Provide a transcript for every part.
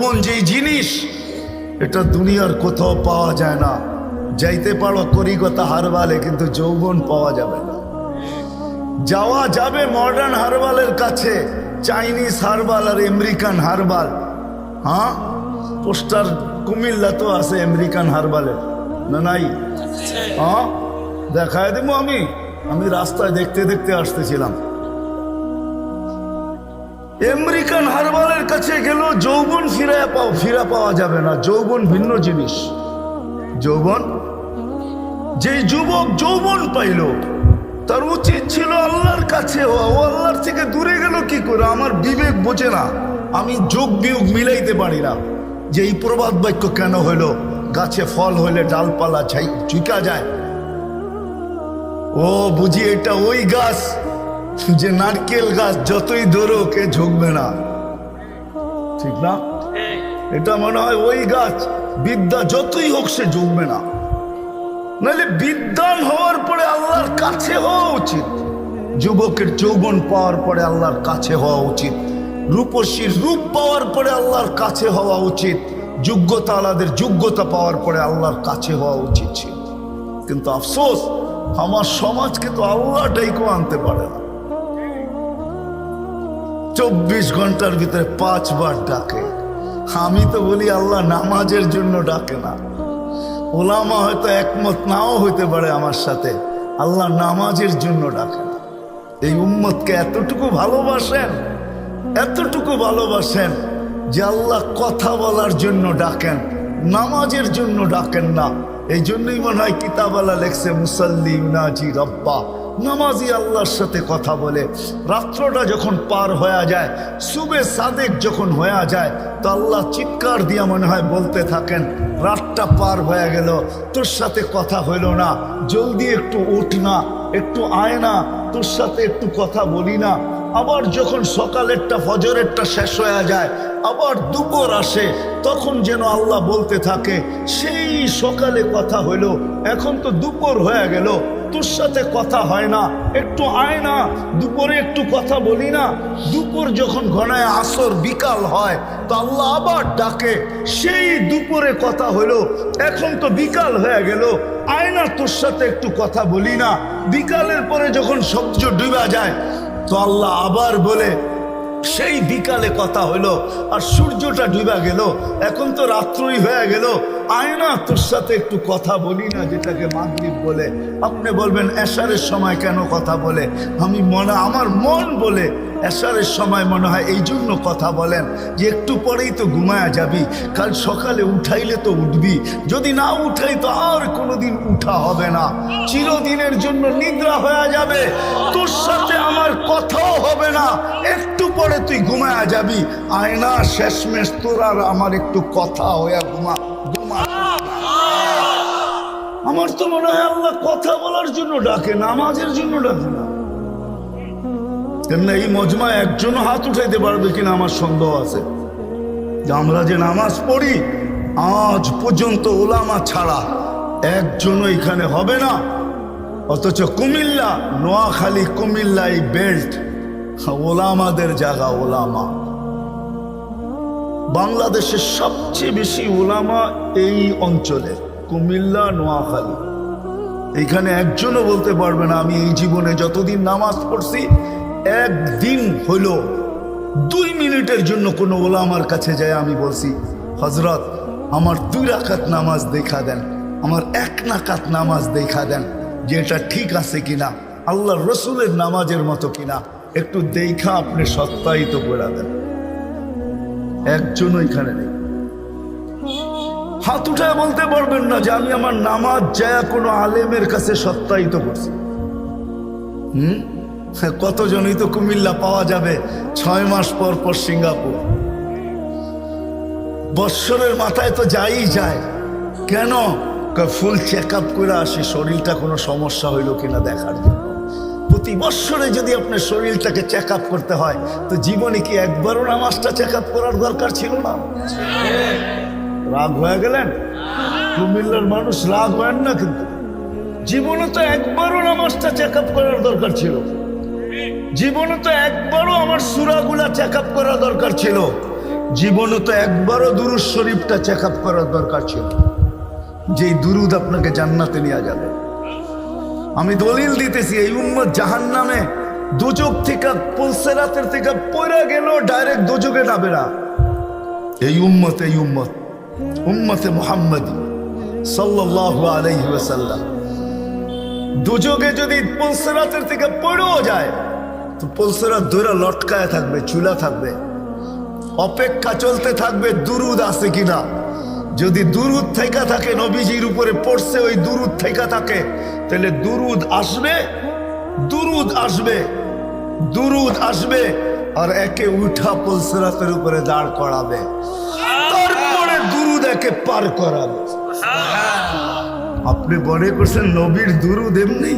কোন যে জিনিস এটা দুনিয়ার কোথাও পাওয়া যায় না। যাইতে পারো কলিকাতা হারবালে, কিন্তু যৌবন পাওয়া যাবে না। যাওয়া যাবে মডার্ন হারবালের কাছে, চাইনিজ হারবাল আর আমেরিকান হারবাল। হ্যাঁ, পোস্টার কুমিল্লা তো আছে আমেরিকান হারবালের, না নাই? হ্যাঁ, দেখায় দেবো। আমি রাস্তায় দেখতে দেখতে আসতেছিলাম, আমেরিকান হারবালের কাছে গেল, যৌবন ফিরা পাওয়া যাবে না। যৌবন ভিন্ন জিনিস। যৌবন, যে যুবক যৌবন পাইল তার উচিত ছিল আল্লাহর কাছে। ও আল্লাহর থেকে দূরে গেল কি করে? আমার বিবেক বোঝে না, আমি যোগ বিয়োগ মিলাইতে পারি না যে এই প্রবাদ বাক্য কেন হইল। গাছে ফল হইলে ডালপালা ঝুঁকা যায়। ও বুঝি এটা ওই গাছ যে নারকেল গাছ যতই ধরো কে ঝুঁকবে না, ঠিক না? এটা মনে হয় ওই গাছ, বিদ্যা যতই হোক সে ঝুঁকবে না। নাহলে বিদ্বান হওয়ার পরে আল্লাহর কাছে হওয়া উচিত। যুবকের যৌবন পাওয়ার পরে আল্লাহর কাছে হওয়া উচিত। রূপসীর রূপ পাওয়ার পরে আল্লাহর কাছে হওয়া উচিত। যোগ্যতা আলাদের যোগ্যতা পাওয়ার পরে আল্লাহর কাছে হওয়া উচিত ছিল। কিন্তু আফসোস, আমার সমাজকে তো আল্লাহটাইকেও আনতে পারে না। 24 ঘন্টার ভিতরে 5 বার ডাকে। আমি তো বলি আল্লাহ নামাজের জন্য ডাকে না। ওলামা হয়তো একমত নাও হইতে পারে আমার সাথে, আল্লাহ নামাজের জন্য ডাকে না। এই উম্মতকে এতটুকু ভালোবাসেন যে আল্লাহ কথা বলার জন্য ডাকেন, নামাজের জন্য ডাকেন না। এই জন্যই মনে হয় কিতাবালা লেখছে মুসাল্লি ইউনাজি রব্বা, নামাজি আল্লাহর সাথে কথা বলে। রাত্রটা যখন পার হয়ে যায়, সুবে সাদেক যখন হয়ে যায়, তো আল্লাহ চিৎকার দিয়া মনে হয় বলতে থাকেন, রাতটা পার হয়ে গেল, তোর সাথে কথা হইল না, জলদি একটু উঠ না, একটু আয় না, তোর সাথে একটু কথা বলি না। আবার যখন সকালেরটা ফজরেরটা শেষ হয়ে যায়, আবার দুপুর আসে, তখন যেন আল্লাহ বলতে থাকে, সেই সকালে কথা হইল, এখন তো দুপুর হয়ে গেল, তোর সাথে কথা হয় না, একটু আয় না, দুপুরে একটু কথা বলি না। দুপুর যখন ঘনায় আসর বিকাল হয়, তো আল্লাহ আবার ডাকে, সেই দুপুরে কথা হইল, এখন তো বিকাল হয়ে গেল, আয় না, তোর সাথে একটু কথা বলি না। বিকালের পরে যখন সূর্য ডুবে যায়, তো আল্লাহ আবার বলে, সেই বিকালে কথা হইলো আর সূর্যটা ডুবে গেল, এখন তো রাত্রই হয়ে গেল, আয় না, তোর সাথে একটু কথা বলি না, যেটাকে মাগরিব বলে। আপনি বলবেন এশারের সময় কেন কথা বলে? আমার মন বলে এশারের সময় মনে হয় এই জন্য কথা বলেন যে একটু পরেই তো ঘুমায়া যাবি, কাল সকালে উঠাইলে তো উঠবি, যদি না উঠাই তো আর কোনোদিন উঠা হবে না, চিরদিনের জন্য নিদ্রা হয়ে যাবে, তোর সাথে আমার কথাও হবে না, একটু পরে তুই ঘুমায়া যাবি, আয়না শেষমেশ তোর আর আমার একটু কথা হয়ে ঘুমা। আমার তো মনে হয় আল্লাহ কথা বলার জন্য ডাকে, নামাজের জন্য ডাকে না। তেমনি এই মজমায় একজনও হাত উঠাইতে পারবে কিনা আমার সন্দেহ আছে যে আমরা যে নামাজ পড়ি, আজ পর্যন্ত ওলামা ছাড়া একজনও এখানে হবে না। অথচ কুমিল্লা, নোয়াখালী, কুমিল্লা এই বেল্ট ওলামাদের জায়গা। ওলামা, বাংলাদেশের সবচেয়ে বেশি ওলামা এই অঞ্চলে, কুমিল্লা, নোয়াখালী। এইখানে একজনও বলতে পারবে না আমি এই জীবনে যতদিন নামাজ পড়ছি একদিন হইল 2 মিনিটের জন্য কোনো ওলামার কাছে যায় আমি বলছি, হজরত আমার 2 রাকাত নামাজ দেখা দেন, আমার 1 রাকাত নামাজ দেখা দেন, যে এটা ঠিক আছে কিনা, আল্লাহর রসুলের নামাজের মতো কিনা, একটু দেখা আপনি সত্যায়িত করে দেন। একজনও এখানে নেই। হাত উঠায় বলতে পারবেন না যে আমি আমার নামাজ যায় কোনো আলেমের কাছে সত্যায়িত করছি। কতজনই তো কুমিল্লা পাওয়া যাবে 6 মাস পর পর সিঙ্গাপুর। বৎসরের মাথায় তো যাই যায়, কেন? ফুল চেক আপ করে আসি, শরীরটা কোনো সমস্যা হইল কিনা দেখার জন্য। প্রতি বৎসরে যদি আপনার শরীরটাকে চেক আপ করতে হয়, তো জীবনে কি একবারও নামাজটা চেক আপ করার দরকার ছিল না? রাগ হয়ে গেলেন? কুমিল্লার মানুষ রাগ হয় না, কিন্তু জীবনে তো একবারও নামাজটা চেক আপ করার দরকার ছিল। জীবনে তো একবারও আমার সূরাগুলা চেক আপ করা দরকার ছিল। জীবনে তো একবারও দুরূদ শরীফটা চেক আপ করার দরকার ছিল, যেই দুরূদ আপনাকে জান্নাতে নিয়ে যাবে। আমি দলিল দিতেছি, এই উম্মত জাহান্নামে দুজক থেকে পুলসেরাতের থেকে পড়ে গেল ডাইরেক্ট দুজকে যাবে না। এই উম্মতে মুহাম্মাদি সাল্লাল্লাহু আলাইহি ওয়াসাল্লাম দুজকে যদি পুলসেরাতের থেকে পড়েও যায় তো পুলসেরাত ধরে লটকায় থাকবে, চুলা থাকবে, অপেক্ষা চলতে থাকবে দুরূদ আছে কিনা। যদি দুরূদ থেকে থাকে, নবীজির উপরে পড়ছে, ওই দুরূদ থেকে থাকে, তাহলে দুরূদ আসবে আর একে উঠা পুলসেরাতের উপরে দাঁড় করাবে, তারপরে দুরূদ একে পার করাবে। আপনি মনে করছেন নবীর দুরূদ এমনি?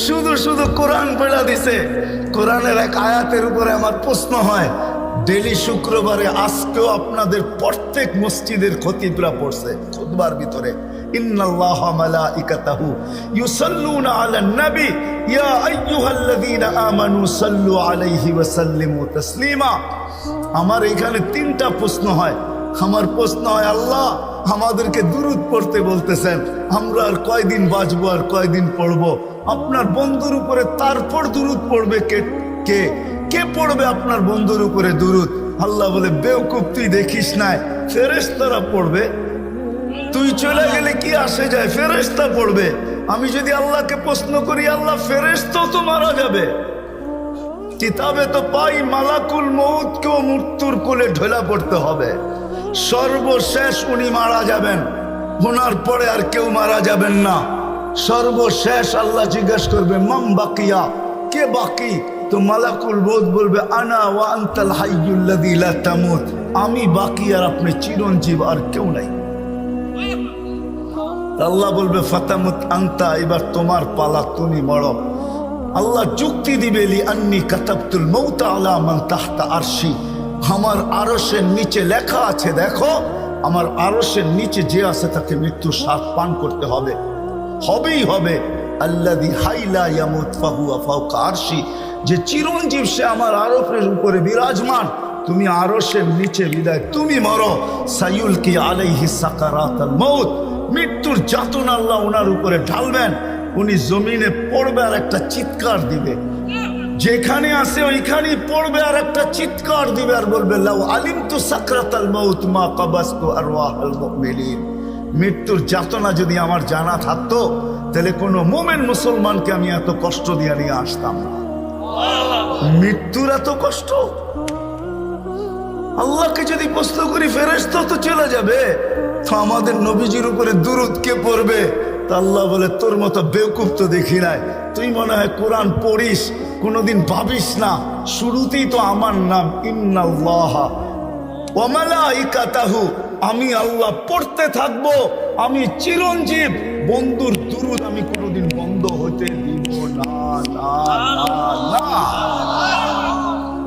শুধু শুধু কোরআন পড়া দিছে। কোরআনের এক আয়াতের উপরে আমার প্রশ্ন হয়, ডেলি শুক্রবারে আজকেও আপনাদের প্রত্যেক মসজিদের খতিবরা পড়ছে খুতবার ভিতরে, ইন্নাল্লাহা মালাইকাতাহু ইউসাল্লুনা আলান নবী ইয়া আইয়ুহাল্লাযীনা আমানু সাল্লু আলাইহি ওয়া সাল্লিমু তাসলিমা। আমার এখানে তিনটা প্রশ্ন হয়। আমার প্রশ্ন হয়, আল্লাহ আমাদেরকে দুরূদ পড়তে বলতেছেন, আমরা আর কয়দিন বাঁচবো, আর কয়দিন পড়বো? আপনার বন্ধুর উপরে তারপর দুরূদ পড়বে কে? কে কে পড়বে আপনার বন্ধুর উপরে দুরূদ? আল্লাহ বলে, বেওকুফ, তুই দেখিস নাই, ফেরেশতারা পড়বে। তুই চলে গেলে কি আসে যায়, ফেরেশতা পড়বে। আমি যদি আল্লাহকে প্রশ্ন করি, আল্লাহ ফেরেশতা তো মারা যাবে। কিতাবে তো পাই মালাকুল মউতকেও মৃত্যুর কোলে ঢোলা পড়তে হবে। সর্বশেষ উনি মারা যাবেন, ওনার পরে আর কেউ মারা যাবেন না। সর্বশেষ আল্লাহ জিজ্ঞাসা করবে, মাম বাকিয়া, কে বাকি? তো মালাকুল মউত বলবে, আনা ওয়া আনতাল হাইয়ুল্লাযী লা তামুত, আমি বাকি আর আপনি চিরঞ্জীব, আর কেউ নাই। আল্লাহ বলবে, ফাতামুত আনতা, এবার তোমার পালা, তুমি মরো। আল্লাহ যুক্তি দিবে, লি আন্নী কাতাবতুল মউতা আলা মান তাহতা আরশি, আমার আরশের নিচে লেখা আছে, দেখো আমার আরশের নিচে যে আছে তাকে মৃত্যু স্বাদ পান করতে হবে, হবেই হবে। আল্লাযী হাইলা ইয়ামুত ফাহুয়া ফাওকা আরশি, যে চিরঞ্জীব সে আমার আরশের উপরে বিরাজমান, তুমি আরশের নিচে বিদায়, তুমি মরো। সাইয়ুলকি আলাইহি সাকারাতাল মউত, মৃত্যুর যাতনা আল্লাহ ওনার উপরে ঢালবেন, উনি জমিনে পড়বে আর একটা চিৎকার দিবে, যেখানে আছে ওইখানেই পড়বে আর একটা চিৎকার দিবে, আর বলবে, লাউ আলিমতু সাকরাতাল মউত মা কাবাসতু আরওয়াহাল মুমিনিন, মৃত্যুর যাতনা যদি আমার জানা থাকতো তাহলে কোনো মুমিন মুসলমানকে আমি এত কষ্ট দিয়ে নিয়ে আসতাম না। মৃত্যুর এত কষ্ট। আল্লাহকে যদি প্রশ্ন করি, ফেরেশতা তো চলে যাবে, তো আমাদের নবীজির উপরে দুরূদ কে পড়বে? তা আল্লাহ বলে, তোর মতো বেওকুফ তো দেখি নাই, তুই মনে হয় কোরআন পড়িস, কোনোদিন ভাবিস না শুরুতেই তো আমার নাম, ইন্নাল্লাহা ওয়া মালাইকাতাহু, আমি আল্লাহ পড়তে থাকবো, আমি চিরঞ্জীব, বন্ধুর দুরূদ আমি কোনোদিন বন্ধ হতে দিব না, না না না,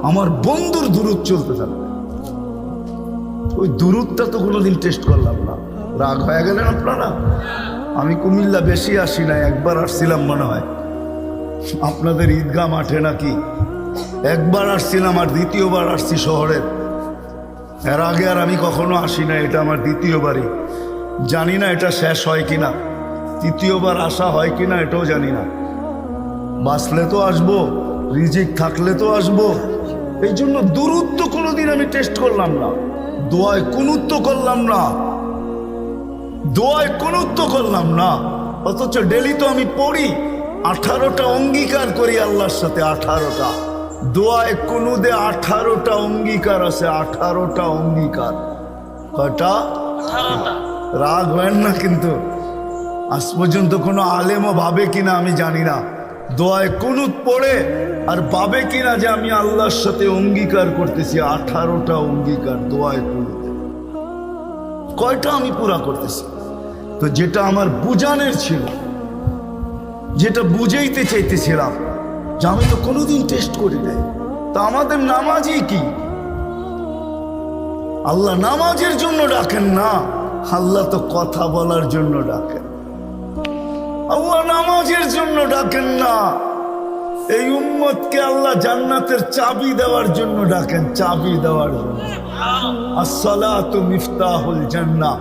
আমার বন্ধুর দুরূদ চলতে থাকবে। ওই দুরূদটা তো কোনোদিন টেস্ট করলাম না। রাগ হয়ে গেলেন আপনারা? আমি কুমিল্লা বেশি আসি না, একবার আসছিলাম মনে হয় আপনাদের ঈদগাহ মাঠে নাকি, একবার আসছিলাম, আর দ্বিতীয়বার আসছি শহরের। এর আগে আর আমি কখনো আসি না, এটা আমার দ্বিতীয়বারই। জানি না এটা শেষ হয় কিনা, তৃতীয়বার আসা হয় কিনা এটাও জানি না। বাঁচলে তো আসবো, রিজিক থাকলে তো আসবো। এই জন্য দুরূদ তো কোনোদিন আমি টেস্ট করলাম না, দোয়ায় কুনুত তো করলাম না, দোয়ায় কুনুত তো করলাম না, অথচ ডেলি তো আমি পড়ি, 18টা অঙ্গীকার করি আল্লাহর সাথে, 18টা দোয়ায় কুনুদে 18টা অঙ্গীকার আছে, 18টা অঙ্গীকার। কয়টা? 18টা। রাগ হয় না কিন্তু, আজ পর্যন্ত কোনো আলেমও ভাবে কিনা আমি জানি না, দোয়ায় কুনুত পড়ে আর ভাবে কিনা যে আমি আল্লাহর সাথে অঙ্গীকার করতেছি। 18টা অঙ্গীকার দোয়ায় কুনুতে, কয়টা আমি পুরা করতেছি? তো যেটা আমার বুঝানোর ছিল, যেটা বুঝাইতে চাইতেছিলাম, যে আমি তো কোনোদিন টেস্ট করি নাই, তা আমাদের নামাজই কি? আল্লাহ নামাজের জন্য ডাকেন না, আল্লাহ তো কথা বলার জন্য ডাকেন। আল্লাহ নামাজের জন্য ডাকেন না, এই উম্মতকে আল্লাহ জান্নাতের চাবি দেওয়ার জন্য ডাকেন, চাবি দেওয়ার জন্য। আসসালাতু মিফতাহুল জান্নাহ।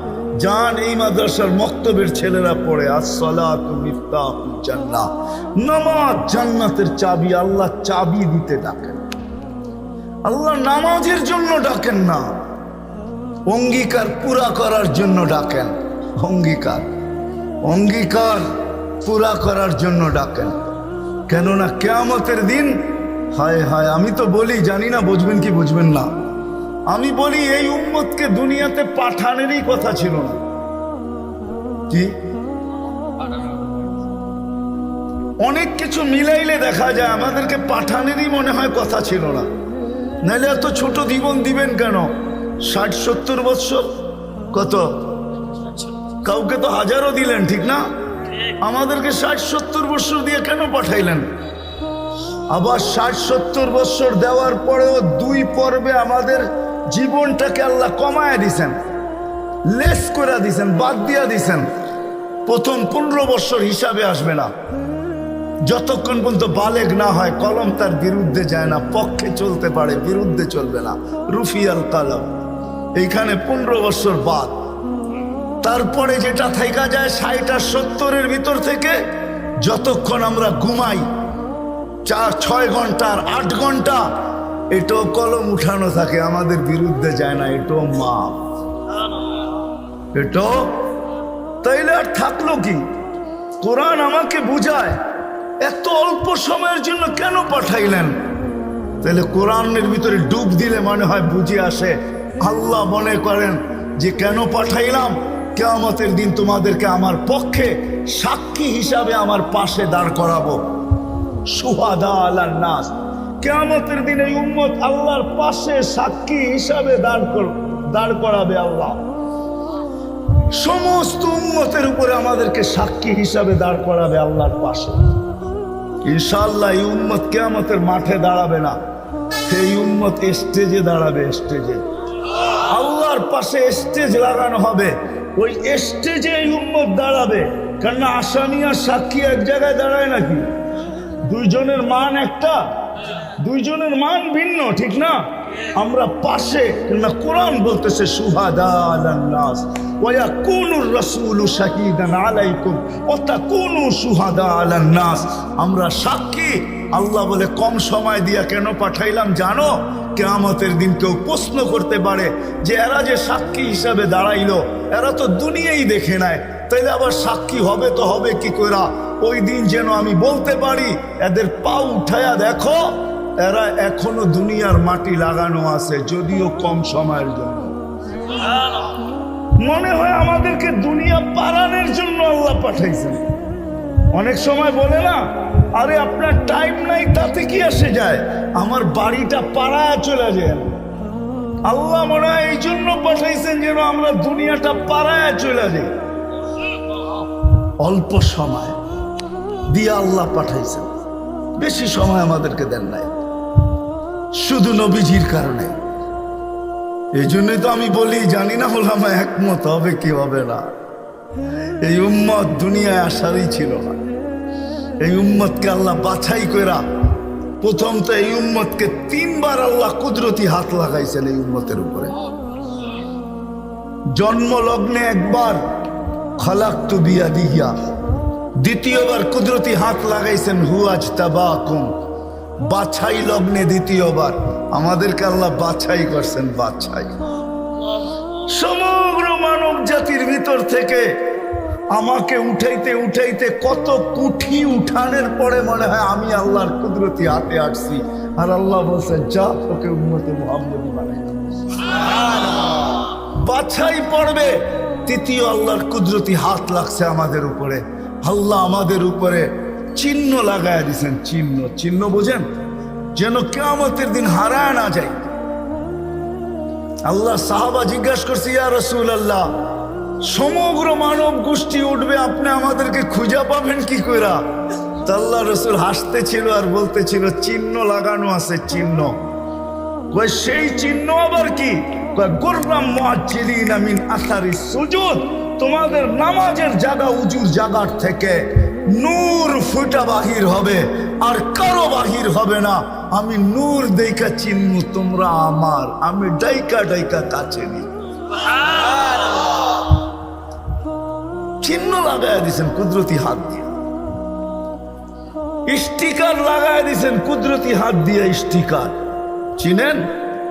জান এই মাদ্রাসার মক্তবের ছেলেরা পড়ে, আসসালাতু মিফতাহুল জান্নাহ। নামাজ জান্নাতের চাবি। আল্লাহ চাবি দিতে ডাকেন। আল্লাহ নামাজের জন্য ডাকেন না, অঙ্গীকার পুরা করার জন্য ডাকেন। অঙ্গীকার অঙ্গীকার পুরা করার জন্য ডাকেন। কেননা কিয়ামতের দিন, হায় হায়, আমি তো বলি, জানি না বুঝবেন কি বুঝবেন না, আমি বলি এই উম্মতকে দুনিয়াতে পাঠানেরই কথা ছিল না। কি অনেক কিছু মিলাইলে দেখা যায় আমাদেরকে পাঠানেরই মনে হয় কথা ছিল না। নাহলে এত ছোট জীবন দিবেন কেন? 60-70 বৎসর, কত কাউকে তো হাজারও দিলেন, ঠিক না? আমাদেরকে 60-70 বৎসর দিয়ে কেন পাঠাইলেন? আবার 60-70 বৎসর দেওয়ার পরেও 2 পর্বে আমাদের জীবনটাকে আল্লাহ কমায় দিছেন, লেস করে দিছেন, বাদ দিয়া দিছেন। প্রথম 15 বৎসর হিসাবে আসবে না, যতক্ষণ পর্যন্ত বালেগ না হয়, কলম তার বিরুদ্ধে যায় না, পক্ষে চলতে পারে, বিরুদ্ধে চলবে না, রুফিয়াল কালাম। এইখানে 15 বৎসর বাদ। তারপরে যেটা থাইকা যায় 60 আর 70-এর ভিতর থেকে, যতক্ষণ আমরা ঘুমাই 4-6 ঘন্টা আর 8 ঘন্টা, এটাও কলম উঠানো থাকে, আমাদের বিরুদ্ধে যায় না, এটাও মাপ, এটাও। তাইলে আর থাকলো কি? কোরআন আমাকে বুঝায় এত অল্প সময়ের জন্য কেন পাঠাইলেন। তাহলে কোরআনের ভিতরে ডুব দিলে মনে হয় বুঝে আসে। আল্লাহ মনে করেন যে কেন পাঠাইলাম, কিয়ামতের দিন তোমাদেরকে আমার পক্ষে সাক্ষী হিসাবে আমার পাশে দাঁড় করাবো। শুহাদা আলান নাস। কিয়ামতের দিন এই উম্মত আল্লাহর পাশে সাক্ষী হিসাবে দাঁড় করাবে আল্লাহ। সমস্ত উম্মতের উপরে আমাদেরকে সাক্ষী হিসাবে দাঁড় করাবে আল্লাহর পাশে। ইনশাআল্লাহ এই উম্মত কিয়ামতের মাঠে দাঁড়াবে না, এই উম্মত স্টেজে দাঁড়াবে। স্টেজে আল্লাহর পাশে স্টেজ লাগানো হবে, ওই স্টেজে এই উম্মত দাঁড়াবে। কারণ আসামি আর সাক্ষী এক জায়গায় দাঁড়ায় নাকি? দুইজনের মান একটা, দুইজনের মান ভিন্ন, ঠিক না? আমরা পাশে, না কোরআন বলতেছে শুহাদা আলান নাস ওয়া ইয়াকুনুর রাসূলু শাহীদান আলাইকুম ওয়া তাকুনু শুহাদা আলান নাস। আমরা সাক্ষী। আল্লাহ বলে কম সময় দিয়া কেন পাঠাইলাম জানো? কিয়ামতের দিন কেউ প্রশ্ন করতে পারে যে এরা যে সাক্ষী হিসাবে দাঁড়াইলো, এরা তো দুনিয়াই দেখে নেয়, তাইলে আবার সাক্ষী হবে তো হবে কি কইরা? ওই দিন যেন আমি বলতে পারি এদের পা উঠায়া দেখো, এরা এখনো দুনিয়ার মাটি লাগানো আছে, যদিও কম সময়ের জন্য। মনে হয় আমাদেরকে দুনিয়া পারানোর জন্য আল্লাহ পাঠাইছেন। অনেক সময় বলে না, আরে আপনার টাইম নাই, তাতে কি আসে যায়, আমার বাড়িটা পাড়ায় চলে যায়। আল্লাহ মনে হয় এই জন্য পাঠাইছেন যেন আমরা দুনিয়াটা পাড়ায় চলে যাই। অল্প সময় দিয়ে আল্লাহ পাঠাইছেন, বেশি সময় আমাদেরকে দেন নাই, শুধু নবীজির কারণে। এই জন্যই তো আমি বলি, জানি না ওলামা একমত হবে কি হবে না। এই উম্মত দুনিয়ায় আসারই ছিল না। এই উম্মতকে আল্লাহ বাছাই কইরা, প্রথম তো এই উম্মতকে 3 বার আল্লাহ কুদরতি হাত লাগাইছেন এই উম্মতের উপরে। জন্ম লগ্নে একবার খালাকতু বিয়াদিয়া, দ্বিতীয়বার কুদরতি হাত লাগাইছেন হুয়াজতাবাকুম, বাছাই লগ্নে দ্বিতীয়বার আমাদেরকে আল্লাহ বাছাই করছেন। বাছাই সমগ্র মানব জাতির ভিতর থেকে আমাকে উঠাইতে উঠাইতে কত কুঠি উঠানের পরে মনে হয় আমি আল্লাহর কুদরতি হাতে আসছি, আর আল্লাহ বলছেন যা তোকে উম্মতে মুহাম্মদী বানাই। বাছাই পড়বে তৃতীয় আল্লাহর কুদরতি হাত লাগছে আমাদের উপরে। আল্লাহ আমাদের উপরে চিহ্ন লাগায় দিয়েছেন। চিহ্ন, চিহ্ন বোঝেন, যেন কিয়ামতের দিন হারায় না যায়। আল্লাহ সাহাবা জিজ্ঞাসা করছে, ইয়া রাসূলুল্লাহ, সমগ্র মানব গোষ্ঠী উঠবে, আপনি আমাদেরকে খুঁজে পাবেন কি কইরা? তা আল্লাহ রাসূল হাসতেছিল আর বলতেছিল, চিহ্ন লাগানো আছে। চিহ্ন কই, সেই চিহ্ন আবার কি? কই গুররাম মুআজ্জিলিনা মিন আসারিস সুজুদ, তোমাদের নামাজের জায়গা উজুর জায়গার থেকে নূর ফুটা বাহির হবে, আর কারো বাহির হবে না। আমি নূর দেখা চিনমু তোমরা আমার, আমি ডাইকা ডাইকা কাছে নি। চিহ্ন লাগায় দিছেন কুদরতি হাত দিয়ে, স্টিকার লাগায় দিছেন কুদরতি হাত দিয়ে। স্টিকার চিনেন?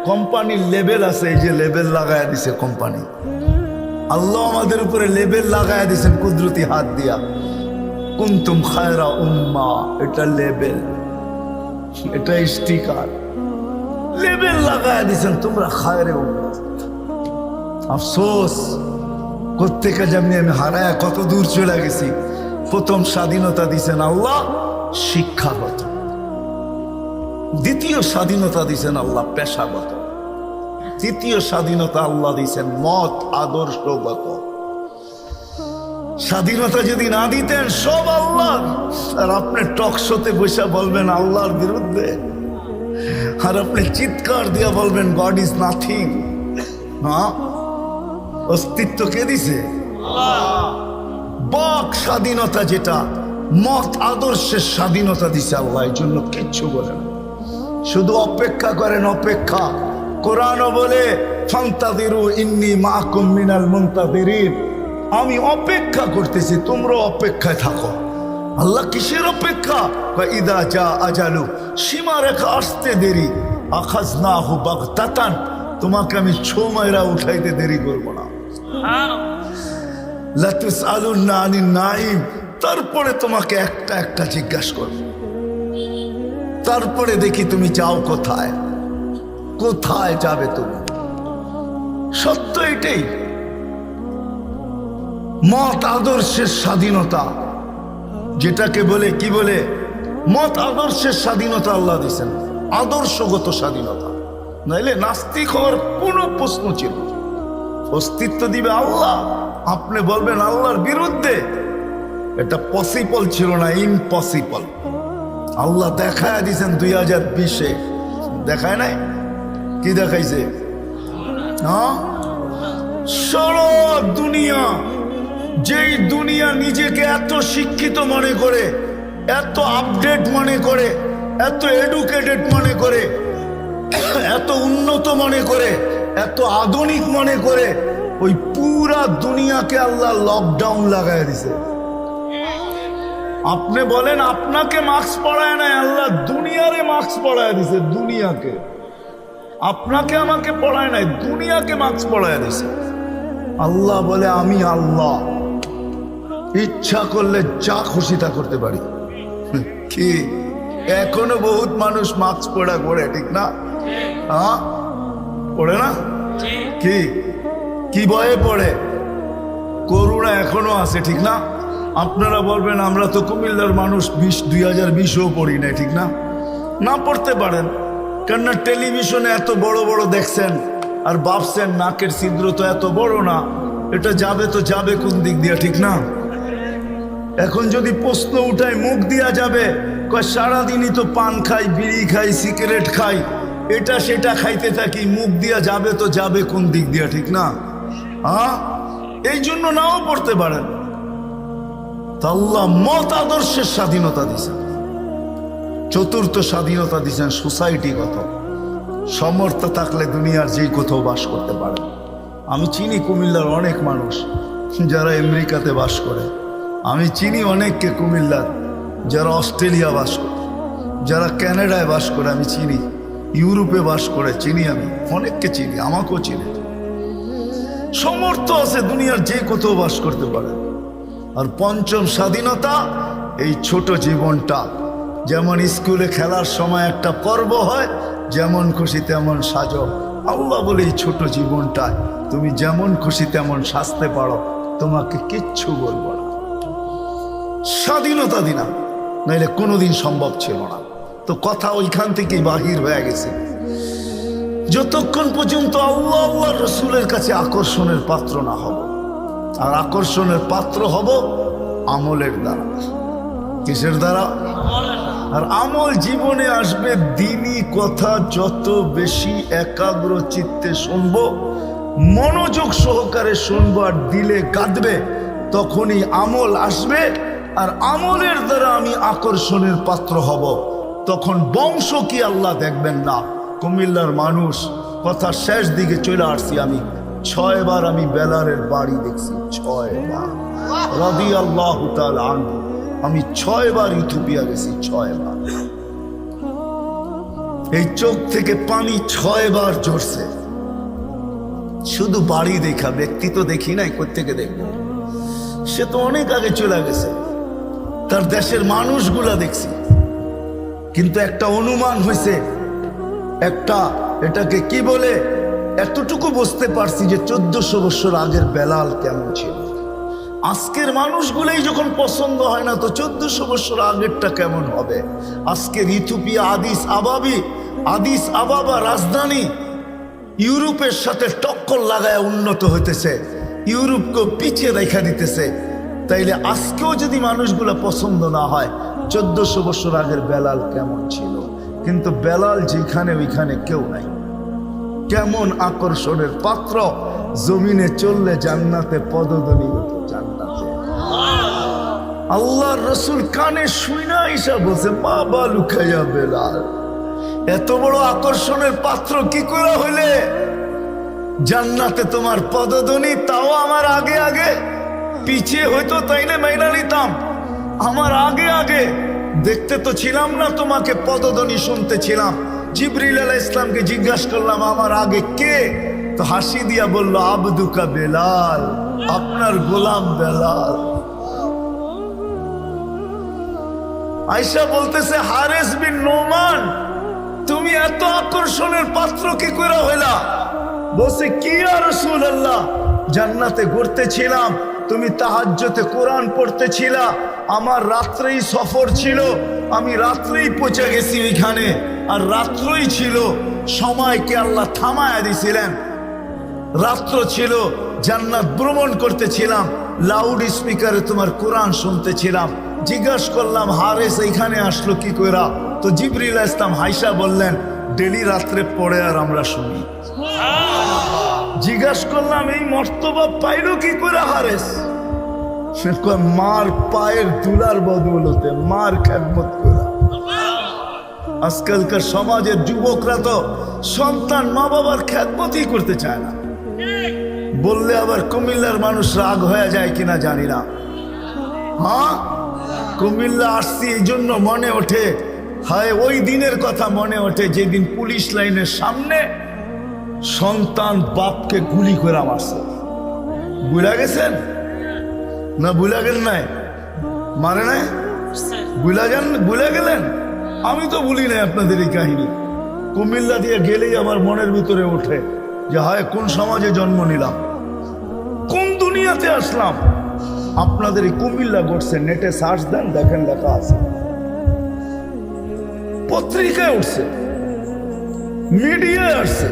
কোম্পানির লেবেল আছে, এই যে লেবেল লাগায় দিছে কোম্পানি। আল্লাহ আমাদের উপরে লেবেল লাগায় দিছেন কুদরতি হাত দিয়া, কুনতুম খায়রা উম্মাহ। এটা লেবেল, এটা স্টিকার, লেবেল লাগায় দিছেন তোমরা খায়রে উম্মাহ। আফসোস কোত্থেকে যেমনি আমি হারায় কত দূর চলে গেছি। প্রথম স্বাধীনতা দিছেন আল্লাহ শিক্ষাগত, দ্বিতীয় স্বাধীনতা দিছেন আল্লাহ পেশাগত, তৃতীয় স্বাধীনতা আল্লাহ দিছেন মত আদর্শগত। স্বাধীনতা যদি না দিতেন সব আল্লাহর, আর আপনি টক শোতে বসে বলবেন আল্লাহর বিরুদ্ধে, আর আপনি চিৎকার দিয়ে বলবেন গড ইজ নাথিং। হ্যাঁ, অস্তিত্ব কে দিছে? বাক স্বাধীনতা, যেটা মত আদর্শের স্বাধীনতা দিছে আল্লাহ। এই জন্য কিচ্ছু বলেন, শুধু অপেক্ষা করেন, অপেক্ষা। কোরআনও বলে ফান্তাযিরু ইন্নী মাআকুম মিনাল মুনতাযিরিন, আমি অপেক্ষা করতেছি, তোমরা অপেক্ষায় থাকো। আল্লাহ কিসের অপেক্ষা? ইদা জা আজালু, সীমারেখা আসতে দেরি, আখাযনাহু বাগতাতান, তোমাকে আমি ছো মাইরা উঠাইতে দেরি করবো না। লা তুসআলুন্না আনিন নাঈম, তারপরে তোমাকে একটা একটা জিজ্ঞাসা করব, তারপরে দেখি তুমি যাও কোথায়, কোথায় যাবে তুমি। সত্য এটাই, মত আদর্শের স্বাধীনতা, যেটাকে বলে কি বলে মত আদর্শের স্বাধীনতা আল্লাহ দিয়েছেন, আদর্শগত স্বাধীনতা। নাইলে নাস্তিক হওয়ার কোনো প্রশ্ন ছিল না। অস্তিত্ব দিবে আল্লাহ, আপনি বলবেন আল্লাহর বিরুদ্ধে, এটা পসিবল ছিল না, ইম্পসিবল। আল্লাহ দেখায় দিয়েছেন 2020-এ, দেখায় নাই? কি দেখাইছে? হ্যাঁ, সারা দুনিয়া, যেই দুনিয়া নিজেকে এত শিক্ষিত মনে করে, এত আপডেট মনে করে, এত এডুকেটেড মনে করে, এত উন্নত মনে করে, এত আধুনিক মনে করে, ওই পুরা দুনিয়াকে আল্লাহ লকডাউন লাগায় দিছে। আপনি বলেন আপনাকে মাস্ক পরায় নাই, আল্লাহ দুনিয়ারে মাস্ক পরায় দিছে। দুনিয়াকে, আপনাকে আমাকে পড়ায় নাই, দুনিয়াকে মাস্ক পরায় দিছে। আল্লাহ বলে আমি আল্লাহ, ইচ্ছা করলে যা খুশি তা করতে পারি। কি এখনো বহুত মানুষ মাস্ক পড়া করে, ঠিক না? হ্যাঁ, পড়ে না? কি কি ভয়ে পড়ে? করোনা এখনো আছে, ঠিক না? আপনারা বলবেন আমরা তো কুমিল্লার মানুষ, 2020-ও পড়ি না, ঠিক না? না পড়তে পারেন, কেননা টেলিভিশনে এত বড় বড় দেখছেন, আর ভাবছেন নাকের ছিদ্র তো এত বড় না, এটা যাবে তো যাবে কোন দিক দিয়ে, ঠিক না? এখন যদি প্রশ্ন উঠায় মুখ দিয়া যাবে, কয় সারাদিনই তো পান খাই, বিড়ি খাই, সিগারেট খাই, এটা সেটা খাইতে থাকি, মুখ দিয়া যাবে তো যাবে কোন দিক দিয়া, ঠিক না? হ্যাঁ, এই জন্য নাও পড়তে পারেন। তা আল্লাহ মত আদর্শের স্বাধীনতা দিছেন। চতুর্থ স্বাধীনতা দিছেন সোসাইটিগত, সমর্থ থাকলে দুনিয়ার যেই কোথাও বাস করতে পারে। আমি চিনি কুমিল্লার অনেক মানুষ যারা আমেরিকাতে বাস করে, আমি চিনি অনেককে কুমিল্লার যারা অস্ট্রেলিয়া বাস করে, যারা কানাডায় বাস করে, আমি চিনি ইউরোপে বাস করে, চিনি আমি অনেককে চিনি, আমাকেও চিনি। সমর্থ আছে, দুনিয়ার যে কোথাও বাস করতে পারে। আর পঞ্চম স্বাধীনতা, এই ছোট জীবনটা, যেমন স্কুলে খেলার সময় একটা পর্ব হয়, যেমন খুশি তেমন সাজো। আল্লাহ বলে এই ছোট জীবনটায় তুমি যেমন খুশি তেমন সাজতে পারো, তোমাকে কিচ্ছু বলবো না। স্বাধীনতা দিলাম, নাইলে কোনোদিন সম্ভব ছিল না। তো কথা ওইখান থেকেই বাহির হয়ে গেছে। যতক্ষণ পর্যন্ত আল্লাহ আল্লাহ রসুলের কাছে আকর্ষণের পাত্র না হব, আর আকর্ষণের পাত্র হব আমলের দ্বারা। কিসের দ্বারা? আর আমল জীবনে আসবে দ্বীনি কথা যত বেশি একাগ্র চিত্তে শুনবো, মনোযোগ সহকারে শুনবো, আর দিলে গাঁদবে, তখনই আমল আসবে। আর আমলের দ্বারা আমি আকর্ষণের পাত্র হব, তখন বংশ কি আল্লাহ দেখবেন না? কুমিল্লার মানুষ, কথা শেষ দিকে চলে আসছি আমি, 6 বার আমি বেলালের বাড়ি দেখছি, 6 বার রাদিয়াল্লাহু তাআলা আনহু। আমি 6 বার ইথিওপিয়া গেছি, 6 বার। এই চোখ থেকে পানি 6 বার ঝরছে, শুধু বাড়ি দেখা, ব্যক্তি তো দেখি নাই, কোত্থেকে দেখবো? সে তো অনেক আগে চলে গেছে, তার দেশের মানুষগুলা দেখছি। কিন্তু একটা অনুমান হয়েছে, একটা এটাকে কি বলে, এতটুকু বুঝতে পারছি যে 1400 বছর আগের বেলাল কেমন ছিল। আজকের মানুষগুলোই যখন পছন্দ হয় না, তো 1400 বছর আগেরটা কেমন হবে? আজকের ইথিওপিয়া আদিস আবাবা রাজধানী ইউরোপের সাথে টক্কর লাগায় উন্নত হইতেছে, ইউরোপকে পিছিয়ে রেখা দিতেছে। তাইলে আজকেও যদি মানুষগুলো পছন্দ না হয়, 1400 বছর আগের বেলাল কেমন ছিল? কিন্তু বেলাল যেখানে ওইখানে কেউ নাই। কেমন আকর্ষণের পাত্র, জমিনে চললে জান্নাতে পদধ্বনি হতো, জান্নাতে। আল্লাহর রাসূল কানে শুইনা ঈসা বলছে, মা বালু খাইয়া বেলাল, এত বড় আকর্ষণের পাত্র কি করে হইলে জান্নাতে তোমার পদধ্বনি? তাও আমার আগে আগে, পিছিয়ে হইতো তাইলে মাইনা নিতাম, আমার আগে আগে। দেখতে তো ছিলাম না তোমাকে, পদধ্বনি শুনতে ছিলাম। জিবরিল আলাইহিস সালামকে জিজ্ঞাসা করলাম, আমার আগে কে? তো হাসি দিয়া বলল, আবদুকা বেলাল, আপনার গোলাম বেলাল। আয়েশা বলতেছে, হারেস বিন নোমান, তুমি এত আকর্ষণের পাত্র কি করে হইলা? বলছে, কি ইয়া রাসূলুল্লাহ, জান্নাতে ঘুরতেছিলাম, তুমি তাহাজ্জুদে কোরআন পড়তেছিলা, আমার রাত্রেই সফর ছিল, আমি রাত্রেই পৌঁছে গেছি ওইখানে, আর রাত্রই ছিল, সময়কে আল্লাহ থামায়া দিছিলেন, রাত্র ছিল, জান্নাত ভ্রমণ করতেছিলাম, লাউড স্পিকারে তোমার কোরআন শুনতেছিলাম। জিজ্ঞাসা করলাম, হারেস এইখানে আসলো কি কইরা? তো জিবরিল আলাইহিস সালাম হাইসা বললেন, ডেলি রাত্রে পড়ে আর আমরা শুনি। জিজ্ঞাসা করলাম, এই মর্তবা পাইলো কি করে হারেস? সে কয়, মার পায়ের ধুলার বদৌলতে, মার খেদমত করা। আজকালকার সমাজের যুবকরা তো সন্তান মা বাবার খেদমতই করতে চায় না। বললে আবার কুমিল্লার মানুষ রাগ হয়ে যায় কিনা জানি না। হ্যাঁ, কুমিল্লা আসছি এই জন্য মনে ওঠে, হায় ওই দিনের কথা মনে ওঠে যেদিন পুলিশ লাইনের সামনে সন্তান বাপকে গুলি করে মারছে। বুঝা গেছেন না? বুঝা গেল নাই? মানে নাই? বুঝা গেলেন? আমি তো ভুলি নাই আপনাদের এই কাহিনী। কুমিল্লা দিয়ে গেলেই আমার মনের ভিতরে ওঠে যে হায় কোন সমাজে জন্ম নিলাম, কোন দুনিয়াতে আসলাম। আপনাদের এই কুমিল্লা ঘটছে, নেটে সার্চ দেন, দেখেন লেখা আছে, পত্রিকায় উঠছে, মিডিয়ায় আসছে।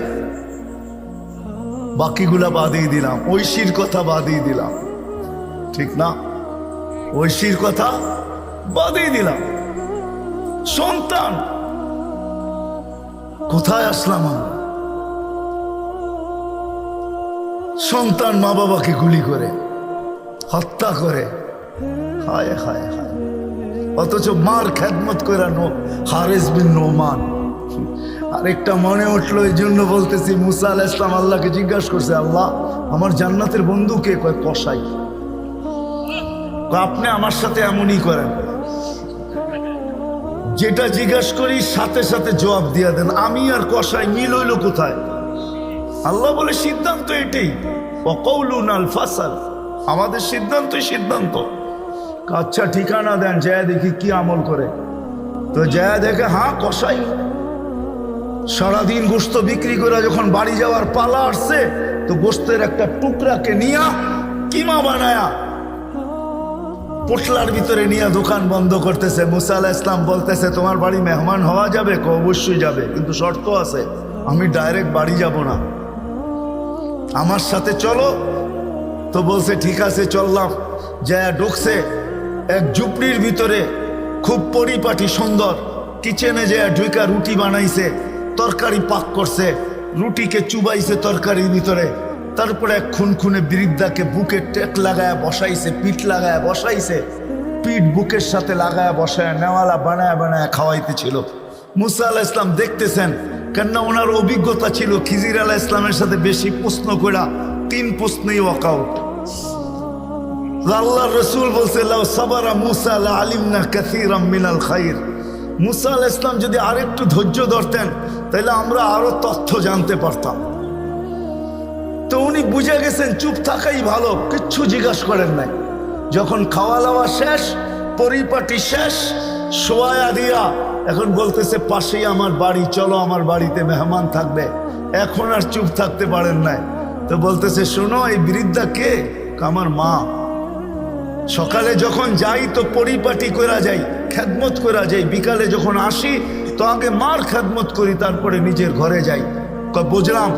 বাকিগুলা বাদই দিলাম, ঐশীর কথা বাদই দিলাম, ঠিক না? ঐশীর কথা বাদই দিলাম। সন্তান, কোথায় আসলাম আমরা? সন্তান মা বাবাকে গুলি করে, হত্যা করে, হায় হায় হায়, অথচ মার খেদমত করে হারেস বিন নোমান। আরেকটা মনে উঠলো, এই জন্য বলতেছি, মুসা আলাইহিস সালাম আল্লাহকে জিজ্ঞাসা করছে, আল্লাহ আমার জান্নাতের বন্ধু কে? কয় কসাই। আপনি আমার সাথে এমনই করেন, যেটা জিজ্ঞাসা করি সাথে সাথে জবাব দিয়া দেন, আমি আর কসাই মিল হইল কোথায়? আল্লাহ বলে সিদ্ধান্ত এটাই, ওয়াকাউলুন আল ফাসাল, আমাদের সিদ্ধান্তই সিদ্ধান্ত। আচ্ছা ঠিকানা দেন, যায় দেখি কি আমল করে। তো যায় দেখে, হ্যাঁ কসাই। সারাদিন গোস্ত বিক্রি করে যখন বাড়ি যাওয়ার পালা আসছে, তো গোস্তের একটা টুকরাকে নিয়া কিমা বানায়া পোটলার ভিতরে নিয়ে দোকান বন্ধ করতেছে। মুসা আলাইহিস সালাম বলতেছে, তোমার বাড়ি মেহমান হওয়া যাবে? অবশ্যই যাবে, কিন্তু শর্ত আছে, আমি ডাইরেক্ট বাড়ি যাব না, আমার সাথে চলো। তো বলছে ঠিক আছে চললাম। যায় ঢুকছে এক ঝুপড়ির ভিতরে, খুব পরিপাটি সুন্দর, কিচেনে যায় ঢুকা রুটি বানাইছে, তরকারি পাক করছে, রুটিকে চুবাইছে তরকারির ভিতরে, তারপরে এক খুনখুনে বৃদ্ধাকে বুকে টেক লাগায় বসাইছে, পিঠ লাগায় বসাইছে, পিঠ বুকের সাথে লাগায়া বসায় নেওয়ালা বানায় বানায় খাওয়াইতেছিল। মুসা আলাইহিস সালাম দেখতেছেন, কেননা ওনার অভিজ্ঞতা ছিল খিজির আলাইহিস সালামের সাথে বেশি প্রশ্ন কইরা 3 প্রশ্নেই ওয়াকআউট। আল্লাহর রাসূল বলছে, লাউ সাবারা মুসা লা আলিমনা কাসীরাম মিনাল খাইর। মুসা আলাইহিস সালাম যদি আরেকটু ধৈর্য ধরতেন তাহলে আমরা আরো তথ্য জানতে পারতাম। তো উনি বুঝে গেছেন চুপ থাকাই ভালো, কিচ্ছু জিজ্ঞাসা করেন নাই। যখন খাওয়া দাওয়া শেষ, পরিপাটি শেষ, শোয়া দিয়া এখন বলতেছে পাশেই আমার বাড়ি, চলো আমার বাড়িতে মেহমান থাকবে। এখন আর চুপ থাকতে পারেন নাই। তো বলতেছে, শোনো এই বৃদ্ধা কে? আমার মা। সকালে যখন যাই তো পরিপাটি করা যাই, খেদমত করা যাই, বিকালে যখন আসি তো আগে মার খেদমত করি, তারপরে নিজের ঘরে যাই। বুঝলাম।